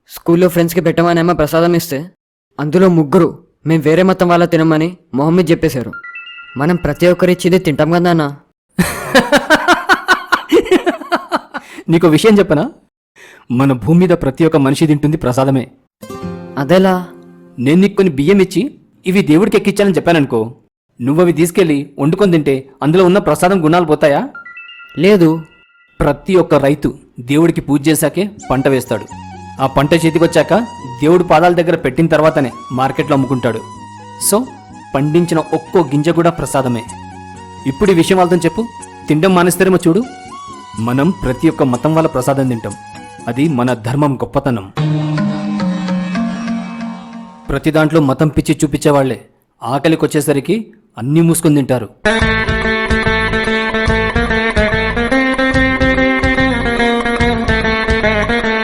స్కూల్లో ఫ్రెండ్స్కి పెట్టమనేమో ప్రసాదం ఇస్తే అందులో ముగ్గురు మేము వేరే మతం వాళ్ళ తినమని మొహం మీద చెప్పేశారు. మనం ప్రతి ఒక్కరు ఇచ్చింది తింటాం కదా అన్న. నీకు విషయం చెప్పనా, మన భూమి మీద ప్రతి ఒక్క మనిషి తింటుంది ప్రసాదమే. అదేలా? నేను నీకు కొన్ని బియ్యం ఇచ్చి ఇవి దేవుడికి ఎక్కించాలని చెప్పాననుకో, నువ్వవి తీసుకెళ్ళి వండుకొని తింటే అందులో ఉన్న ప్రసాదం గుణాలు పోతాయా? లేదు. ప్రతి ఒక్క రైతు దేవుడికి పూజ చేశాకే పంట వేస్తాడు. ఆ పంట చేతికొచ్చాక దేవుడు పాదాల దగ్గర పెట్టిన తర్వాతనే మార్కెట్లో అమ్ముకుంటాడు. సో పండించిన ఒక్కో గింజ కూడా ప్రసాదమే. ఇప్పుడు ఈ విషయం వాళ్ళతో చెప్పు, తినడం మానేస్తారేమో చూడు. మనం ప్రతి ఒక్క మతం వాళ్ళ ప్రసాదం తింటాం. అది మన ధర్మం గొప్పతనం. ప్రతి దాంట్లో మతం పిచ్చి చూపించేవాళ్లే ఆకలికి వచ్చేసరికి అన్నీ మూసుకొని తింటారు.